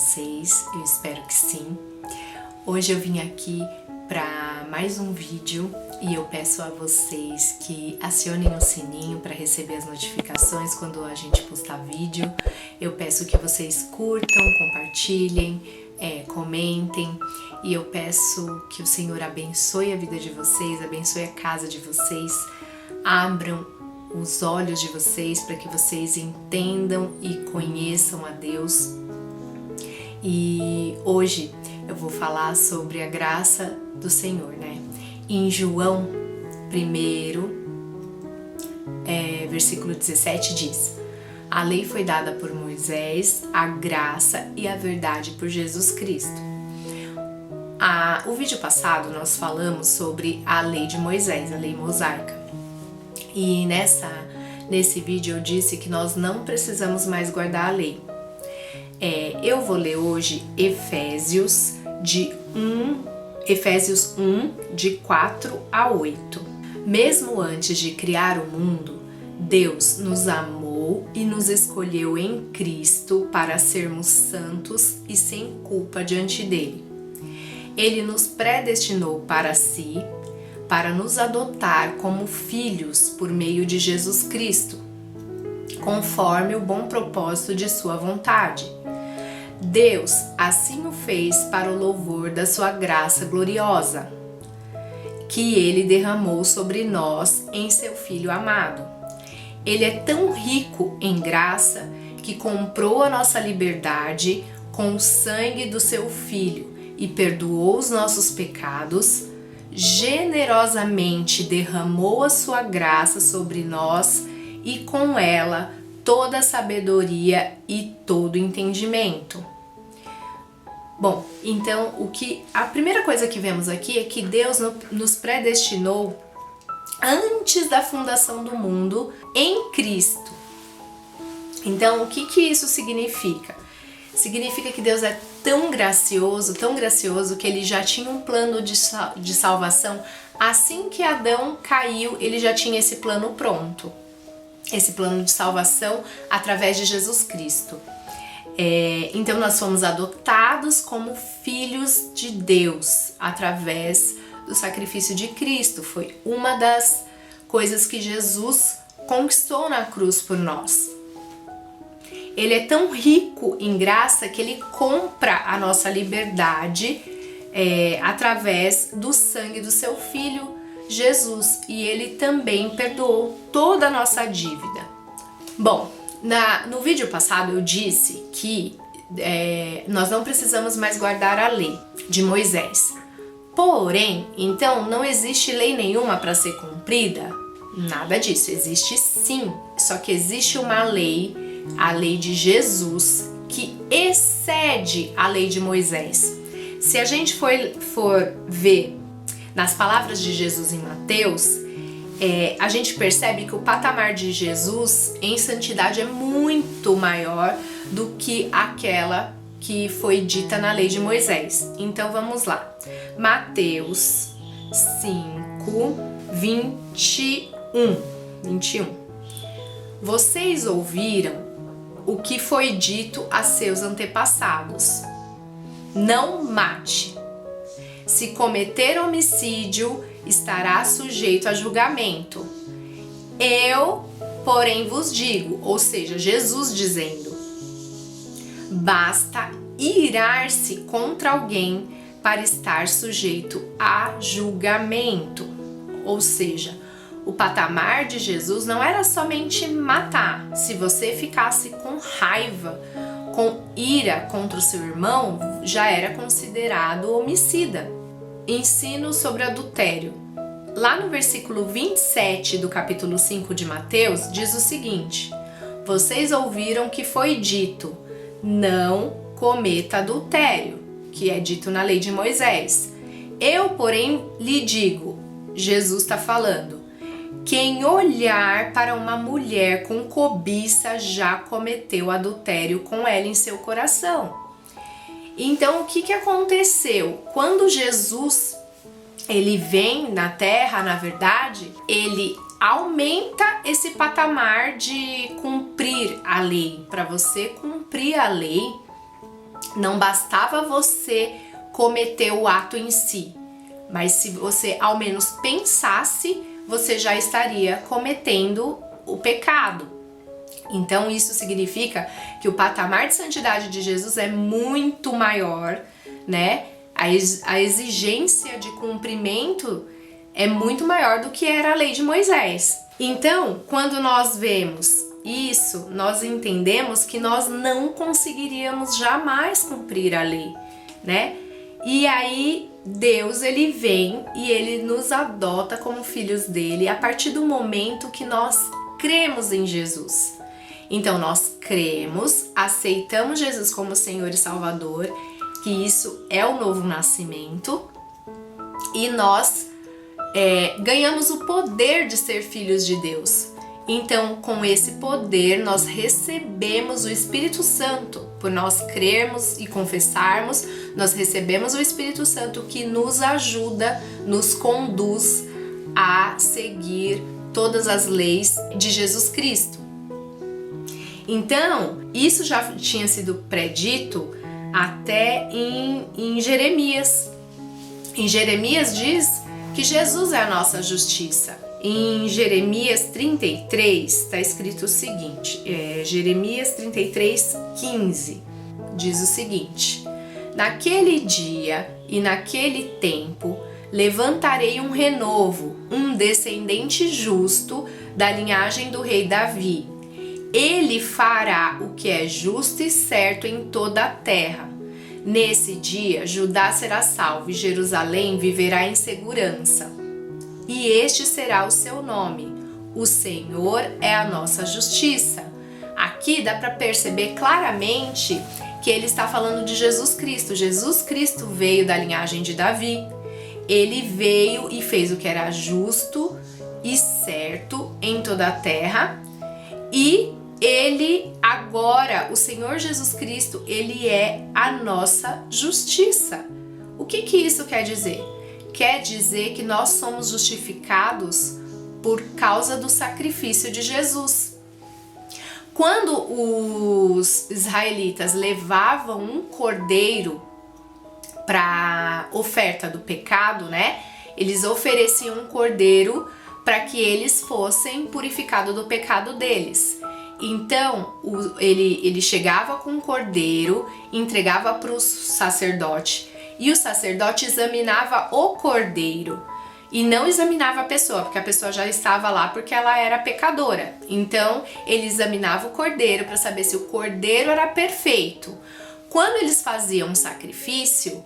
vocês? Eu espero que sim. Hoje eu vim aqui para mais um vídeo e eu peço a vocês que acionem o sininho para receber as notificações quando a gente postar vídeo. Eu peço que vocês curtam, compartilhem, comentem, e eu peço que o Senhor abençoe a vida de vocês, abençoe a casa de vocês, abram os olhos de vocês para que vocês entendam e conheçam a Deus. E hoje eu vou falar sobre a graça do Senhor, né? Em João 1, versículo 17 diz: a lei foi dada por Moisés, a graça e a verdade por Jesus Cristo. O vídeo passado nós falamos sobre a lei de Moisés, a lei mosaica. E nesse vídeo eu disse que nós não precisamos mais guardar a lei. Eu vou ler hoje Efésios 1, de 4 a 8. Mesmo antes de criar o mundo, Deus nos amou e nos escolheu em Cristo para sermos santos e sem culpa diante dele. Ele nos predestinou para si, para nos adotar como filhos por meio de Jesus Cristo, conforme o bom propósito de sua vontade. Deus assim o fez para o louvor da sua graça gloriosa, que ele derramou sobre nós em seu Filho amado. Ele é tão rico em graça que comprou a nossa liberdade com o sangue do seu Filho e perdoou os nossos pecados, generosamente derramou a sua graça sobre nós e com ela toda a sabedoria e todo o entendimento. Bom, então a primeira coisa que vemos aqui é que Deus nos predestinou antes da fundação do mundo em Cristo. Então, o que isso significa? Significa que Deus é tão gracioso que ele já tinha um plano de salvação. Assim que Adão caiu, ele já tinha esse plano pronto. Esse plano de salvação através de Jesus Cristo. Então nós fomos adotados como filhos de Deus através do sacrifício de Cristo. Foi uma das coisas que Jesus conquistou na cruz por nós. Ele é tão rico em graça que ele compra a nossa liberdade através do sangue do seu Filho Jesus, e ele também perdoou toda a nossa dívida. Bom, no vídeo passado eu disse que nós não precisamos mais guardar a lei de Moisés. Porém, então não existe lei nenhuma para ser cumprida? Nada disso, existe sim, só que existe uma lei, a lei de Jesus, que excede a lei de Moisés. Se a gente for ver nas palavras de Jesus em Mateus, a gente percebe que o patamar de Jesus em santidade é muito maior do que aquela que foi dita na lei de Moisés. Então vamos lá. Mateus 5, 21. Vocês ouviram o que foi dito a seus antepassados: não mate. Se cometer homicídio, estará sujeito a julgamento. Eu, porém, vos digo, ou seja, Jesus dizendo, basta irar-se contra alguém para estar sujeito a julgamento. Ou seja, o patamar de Jesus não era somente matar. Se você ficasse com raiva, com ira contra o seu irmão, já era considerado homicida. Ensino sobre adultério. Lá no versículo 27 do capítulo 5 de Mateus, diz o seguinte: vocês ouviram que foi dito, não cometa adultério, que é dito na lei de Moisés. Eu, porém, lhe digo, Jesus está falando, quem olhar para uma mulher com cobiça já cometeu adultério com ela em seu coração. Então, o que aconteceu? Quando Jesus ele vem na Terra, na verdade, ele aumenta esse patamar de cumprir a lei. Para você cumprir a lei, Não bastava você cometer o ato em si, mas se você ao menos pensasse, você já estaria cometendo o pecado. Então isso significa que o patamar de santidade de Jesus é muito maior, né? A exigência de cumprimento é muito maior do que era a lei de Moisés. Então, quando nós vemos isso, nós entendemos que nós não conseguiríamos jamais cumprir a lei, né? E aí Deus, ele vem e ele nos adota como filhos dele a partir do momento que nós cremos em Jesus. Então nós cremos, aceitamos Jesus como Senhor e Salvador, que isso é o novo nascimento, e nós ganhamos o poder de ser filhos de Deus. Então, com esse poder, nós recebemos o Espírito Santo. Por nós crermos e confessarmos, nós recebemos o Espírito Santo que nos ajuda, nos conduz a seguir todas as leis de Jesus Cristo. Então, isso já tinha sido predito até em Jeremias. Em Jeremias diz que Jesus é a nossa justiça. Em Jeremias 33 está escrito o seguinte, Jeremias 33, 15, diz o seguinte: naquele dia e naquele tempo levantarei um renovo, um descendente justo da linhagem do rei Davi. Ele fará o que é justo e certo em toda a terra. Nesse dia, Judá será salvo e Jerusalém viverá em segurança. E este será o seu nome. O Senhor é a nossa justiça. Aqui dá para perceber claramente que ele está falando de Jesus Cristo. Jesus Cristo veio da linhagem de Davi. Ele veio e fez o que era justo e certo em toda a terra. E ele agora, o Senhor Jesus Cristo, ele é a nossa justiça. O que isso quer dizer? Quer dizer que nós somos justificados por causa do sacrifício de Jesus. Quando os israelitas levavam um cordeiro para oferta do pecado, né? Eles ofereciam um cordeiro para que eles fossem purificados do pecado deles. Então, ele chegava com um cordeiro, entregava para o sacerdote, e o sacerdote examinava o cordeiro e não examinava a pessoa, porque a pessoa já estava lá porque ela era pecadora. Então, ele examinava o cordeiro para saber se o cordeiro era perfeito. Quando eles faziam um sacrifício,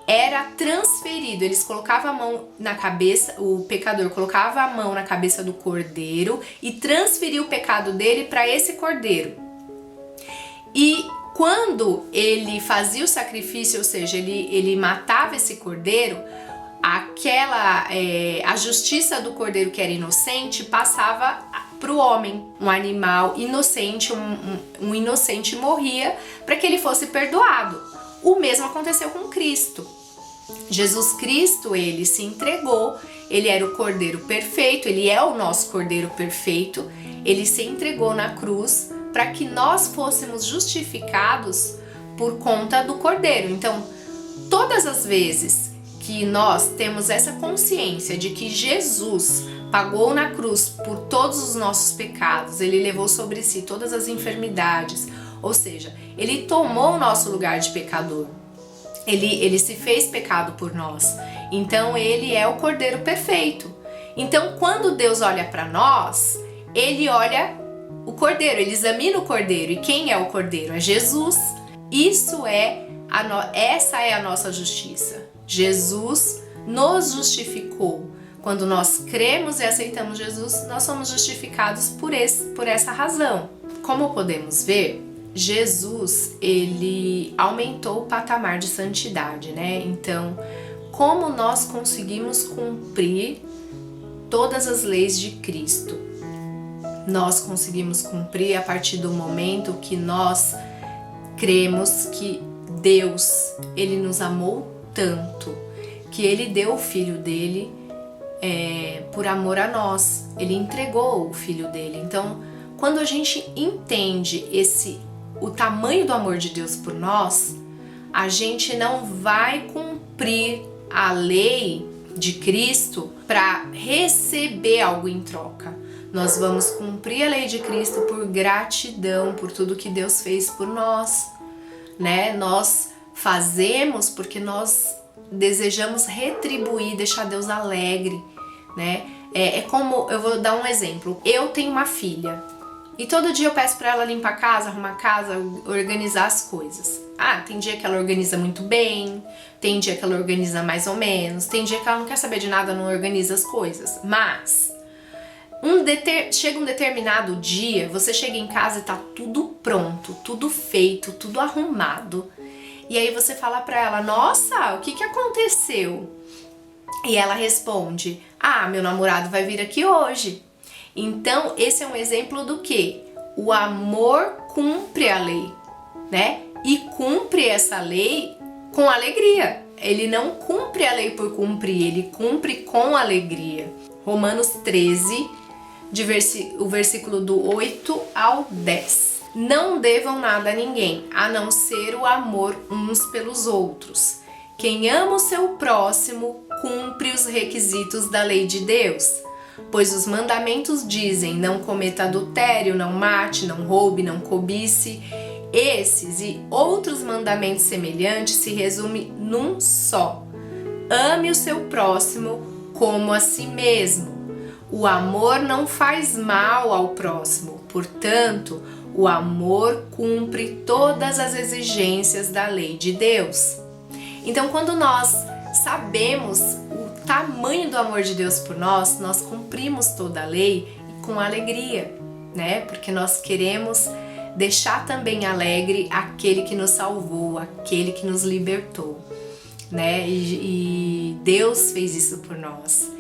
era transferido, eles colocavam a mão na cabeça, o pecador colocava a mão na cabeça do cordeiro e transferia o pecado dele para esse cordeiro. E quando ele fazia o sacrifício, ou seja, ele matava esse cordeiro, a justiça do cordeiro que era inocente passava para o homem, um animal inocente, um inocente morria para que ele fosse perdoado. O mesmo aconteceu com Cristo. Jesus Cristo, ele se entregou, ele era o Cordeiro perfeito, ele é o nosso Cordeiro perfeito, ele se entregou na cruz para que nós fôssemos justificados por conta do Cordeiro. Então, todas as vezes que nós temos essa consciência de que Jesus pagou na cruz por todos os nossos pecados, ele levou sobre si todas as enfermidades, ou seja, ele tomou o nosso lugar de pecador. Ele se fez pecado por nós. Então ele é o Cordeiro perfeito. Então quando Deus olha para nós, ele olha o Cordeiro, ele examina o Cordeiro. E quem é o Cordeiro? É Jesus. Essa é a nossa justiça. Jesus nos justificou. Quando nós cremos e aceitamos Jesus, nós somos justificados por essa razão. Como podemos ver, Jesus, ele aumentou o patamar de santidade, né? Então, como nós conseguimos cumprir todas as leis de Cristo? Nós conseguimos cumprir a partir do momento que nós cremos que Deus, ele nos amou tanto, que ele deu o Filho dele por amor a nós. Ele entregou o Filho dele. Então, quando a gente entende o tamanho do amor de Deus por nós, a gente não vai cumprir a lei de Cristo para receber algo em troca. Nós vamos cumprir a lei de Cristo por gratidão, por tudo que Deus fez por nós, né? Nós fazemos porque nós desejamos retribuir, deixar Deus alegre, né? É como, eu vou dar um exemplo. Eu tenho uma filha e todo dia eu peço para ela limpar a casa, arrumar a casa, organizar as coisas. Tem dia que ela organiza muito bem, tem dia que ela organiza mais ou menos, tem dia que ela não quer saber de nada, não organiza as coisas. Mas chega um determinado dia, você chega em casa e tá tudo pronto, tudo feito, tudo arrumado. E aí você fala pra ela, nossa, o que aconteceu? E ela responde, meu namorado vai vir aqui hoje. Então, esse é um exemplo do que? O amor cumpre a lei, né? E cumpre essa lei com alegria. Ele não cumpre a lei por cumprir, ele cumpre com alegria. Romanos 13, o versículo do 8 ao 10. Não devam nada a ninguém, a não ser o amor uns pelos outros. Quem ama o seu próximo cumpre os requisitos da lei de Deus. Pois os mandamentos dizem, não cometa adultério, não mate, não roube, não cobice. Esses e outros mandamentos semelhantes se resumem num só. Ame o seu próximo como a si mesmo. O amor não faz mal ao próximo, portanto, o amor cumpre todas as exigências da lei de Deus. Então, quando nós sabemos o tamanho do amor de Deus por nós, nós cumprimos toda a lei com alegria, né? Porque nós queremos deixar também alegre aquele que nos salvou, aquele que nos libertou, né? E Deus fez isso por nós.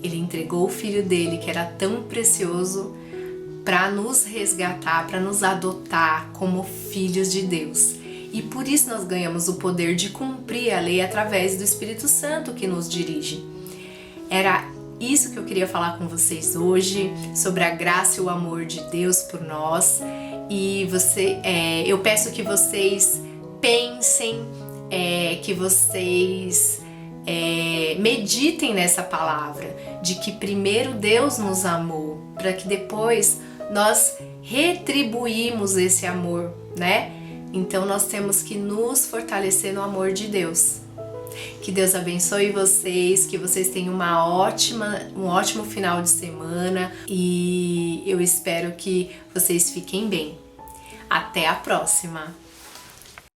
Ele entregou o Filho dele, que era tão precioso, para nos resgatar, para nos adotar como filhos de Deus. E por isso nós ganhamos o poder de cumprir a lei através do Espírito Santo que nos dirige. Era isso que eu queria falar com vocês hoje, sobre a graça e o amor de Deus por nós. E eu peço que vocês pensem, que vocês meditem nessa palavra, de que primeiro Deus nos amou, para que depois nós retribuímos esse amor, né? Então nós temos que nos fortalecer no amor de Deus. Que Deus abençoe vocês, que vocês tenham um ótimo final de semana e eu espero que vocês fiquem bem. Até a próxima!